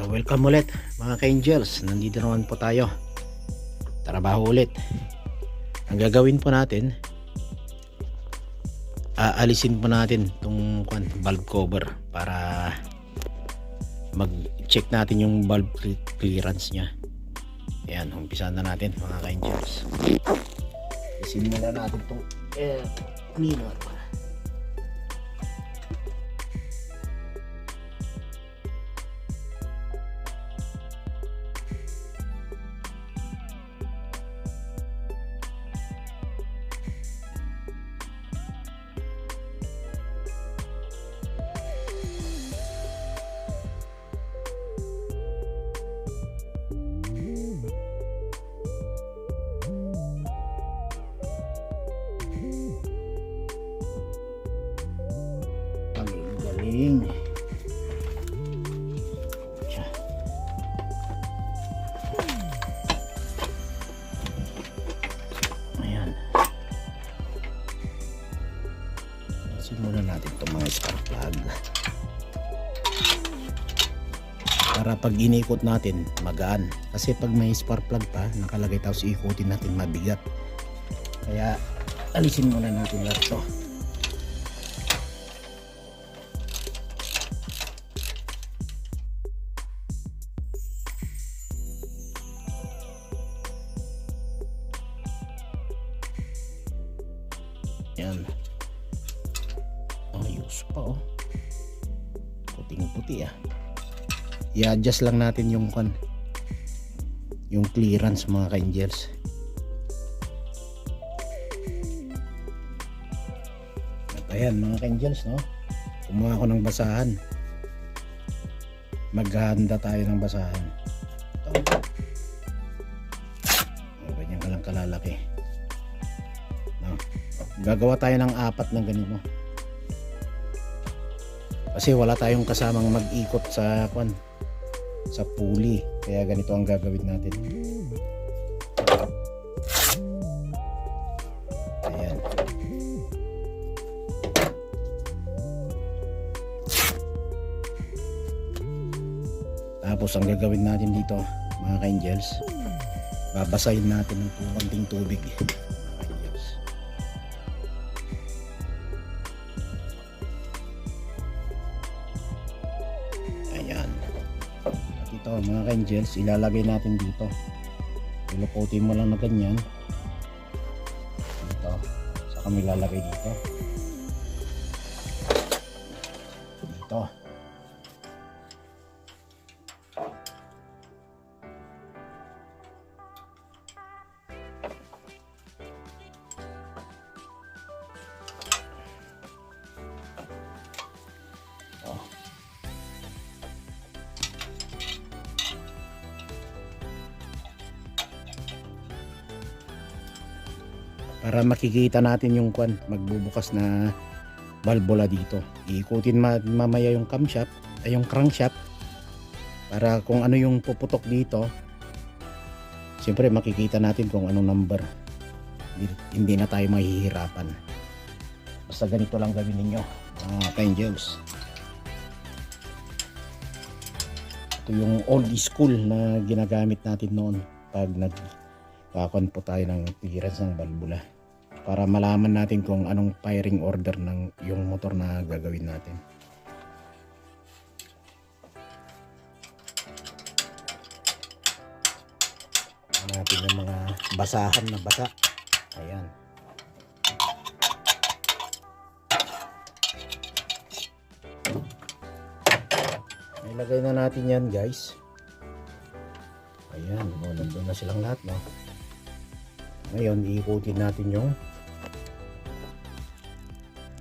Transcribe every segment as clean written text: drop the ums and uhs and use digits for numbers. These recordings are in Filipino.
Welcome ulit mga ka-angels. Nandito naman po tayo. Trabaho ulit. Ang gagawin po natin, aalisin po natin itong valve cover para mag-check natin yung valve clearance nya. Ayan, umpisahan na natin mga ka-angels. Alisin muna natin itong air cleaner. Galing. Ayan. Simulan natin itong mga spark plug para pag inikot natin magaan, kasi pag may spark plug pa nakalagay tapos ikutin natin mabigat, kaya alisin muna natin lahat ito. Yan. Ayos pa oh. Puting-puti ah. I-adjust lang natin yung clearance mga ka-angels. At ayan mga ka-angels, no? Kumuha ko ng basahan. Maghahanda tayo ng basahan. Ito. Ganyan ka lang kalalaki. Gagawa tayo ng 4 ng ganito kasi wala tayong kasamang mag-ikot sa pulley, kaya ganito ang gagawin natin. Ayan. Tapos ang gagawin natin dito mga ka-angels, babasahin natin ng konting tubig. Ito mga ka-angels, ilalagay natin dito. Iluputin mo lang na ganyan dito, saka may lalagay dito dito. Para makikita natin yung magbubukas na valvula dito. Iikutin mamaya yung camshaft ay yung crankshaft para kung ano yung puputok dito. Siyempre makikita natin kung anong number. Hindi na tayo mahihirapan. Basta ganito lang gawin ninyo mga ka-angels. Ito yung old school na ginagamit natin noon pag nagkakon po tayo ng clearance ng valvula, para malaman natin kung anong firing order ng yung motor na gagawin natin. Natin yung mga basahan na basa. Ayan. Ilagay na natin yan guys. Ayan, nandun na silang lahat, no? Ngayon iikutin natin yung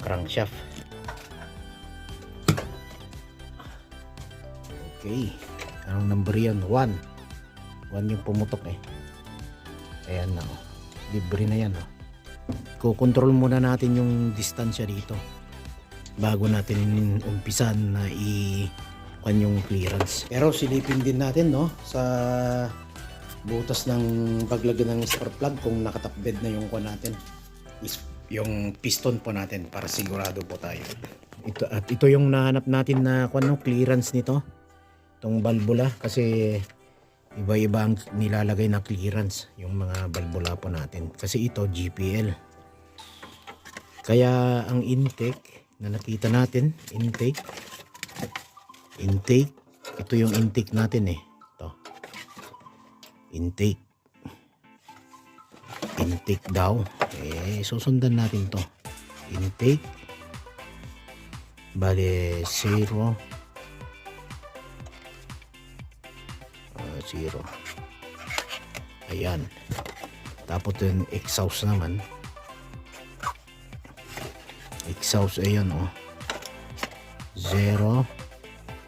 crankshaft. Okay, anong number yan? 1 yung pumutok eh. Ayan na oh. Libre na yan oh. Kukontrol muna natin yung distansya dito bago natin umpisan na yung clearance. Pero silipin din natin, no, sa butas ng paglagyan ng spark plug kung nakatapbed na yung natin, yung piston po natin, para sigurado po tayo. Ito yung nahanap natin na clearance nito. itong valvula kasi iba-iba ang nilalagay na clearance yung mga valvula po natin. Kasi ito GPL. Kaya ang intake na nakita natin, intake, ito yung intake natin eh. Ito. Intake daw. Susundan natin to. Intake. Bale 0. 0. Ayan. Tapos yung exhaust naman. Exhaust ayan oh. 0.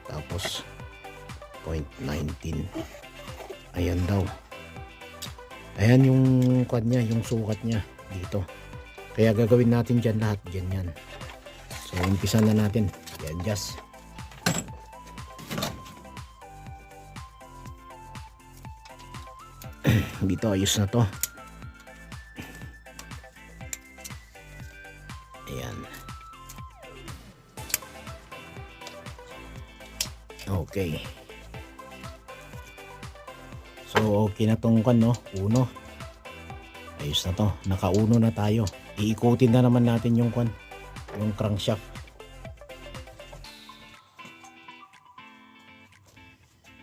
Tapos 0.19. Ayan daw. Ayan yung kanya, yung sukat niya dito. Kaya gagawin natin dyan lahat. Dyan yan. So umpisa na natin. I-adjust. Dito ayos na to. Ayan. Okay. So okay na tong kan no, uno. Ayos na to. Nakauno na tayo. Iikutin na naman natin yung kan, yung crankshaft.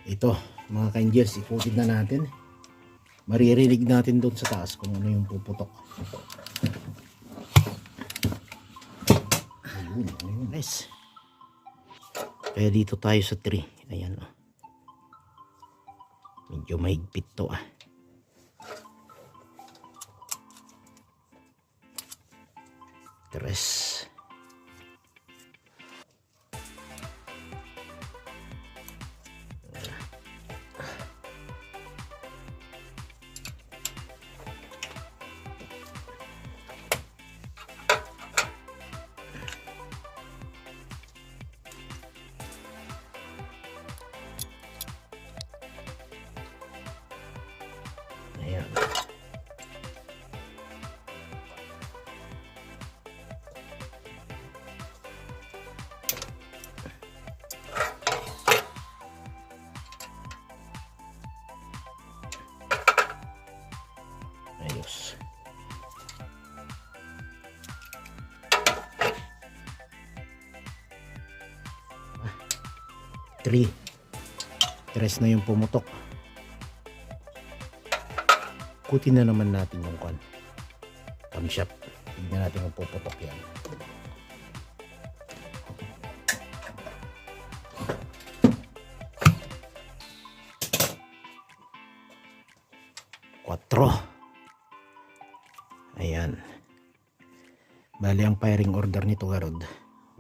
Ito, mga ka-angels, ikutin na natin. Maririnig natin doon sa taas kung ano yung puputok. Ayun, ayun guys. Kaya dito tayo sa 3. Ayan o. Medyo mahigpit to ah. Tres. Ayan. Ayos. Tres na yung pumutok. Kutin na naman natin yung camshaft. Tignan natin kung puputok yan. Quattro. Ayan. Bali ang firing order nito garod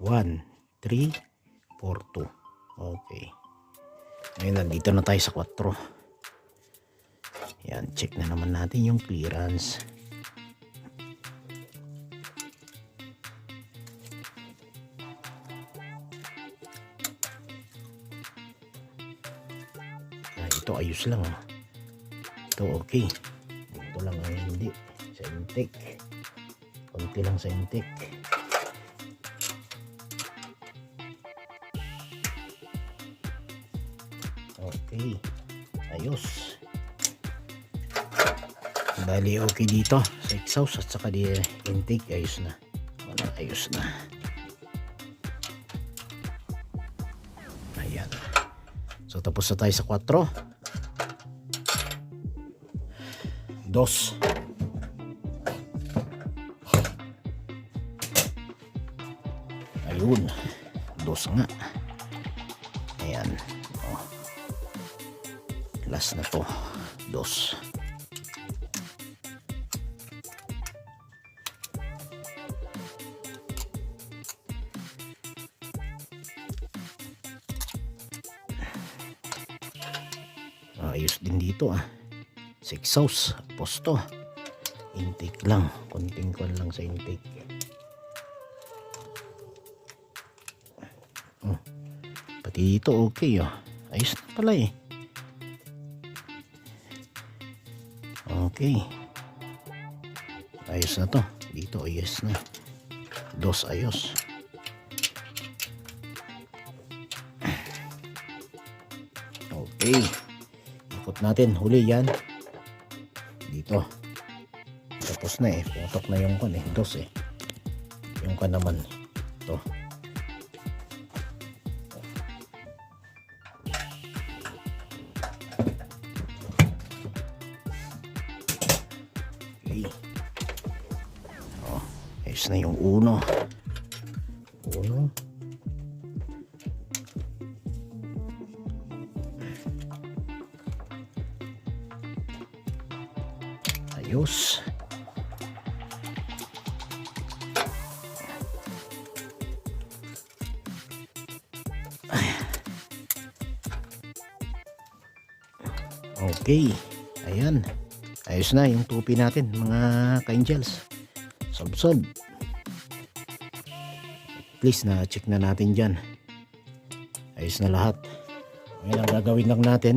1, 3, 4, 2. Okay. Ngayon nandito na tayo sa 4. Yan, check na naman natin yung clearance. Ito ayos lang ah. Ito okay. Ito lang ang hindi. Sa intake. Konti lang sa intake. Okay. Ayos. Bali okay dito sa exhaust at saka di intake ayos na. Ayos na. Ayan. So tapos na tayo sa 4. 2. Ayun. 2 nga. Ayan. Oh. Last na to. 2. Ayos din dito ah. Sa exhaust, posto. Intake lang. Konting kon lang sa intake. Oh. Pati dito okay oh. Ayos na pala eh. Okay. Ayos na to. Dito ayos na. 2 ayos. Okay. Ikot natin. Huli yan. Dito. Tapos na eh. Putok na yung kan eh. Dos eh. Yung kan naman. Ito. Okay. Oh, ayos na yung uno. Uno. Ayos. Okay. Ayan. Ayos na yung tupi natin mga ka-angels. Sob-sob. At least na check na natin dyan. Ayos na lahat. Ngayon ang gagawin lang natin,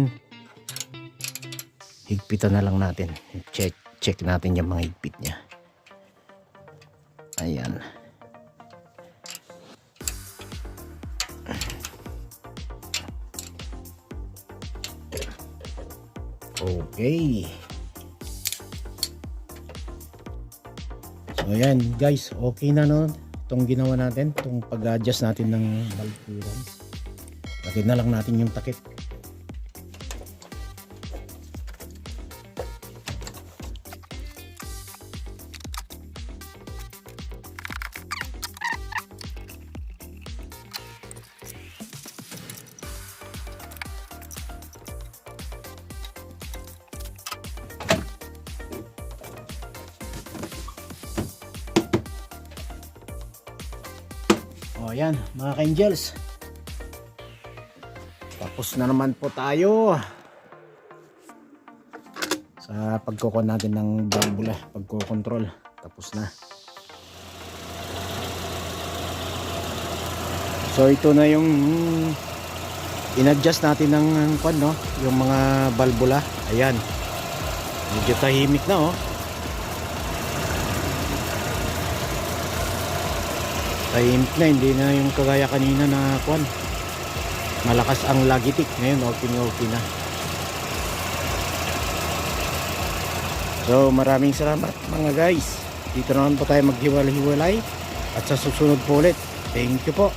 higpitan na lang natin. Check natin yung mga higpit niya. Ayan. Okay. So ayan guys, okay na no itong ginawa natin, itong pag-adjust natin ng valve clearance. Lagyan na lang natin yung takip. O yan mga ka-angels, tapos na naman po tayo sa pagkukon natin ng valvula, pagkukontrol. Tapos na. So ito na yung in-adjust natin ng kwan, no? Yung mga valvula. Ayan, medyo tahimik na oh. Tahimik na, hindi na yung kagaya kanina na kwan, malakas ang lagitik. Ngayon okay na. So maraming salamat mga guys. Dito naman po tayo maghiwalay-hiwalay at sa susunod po ulit. Thank you po.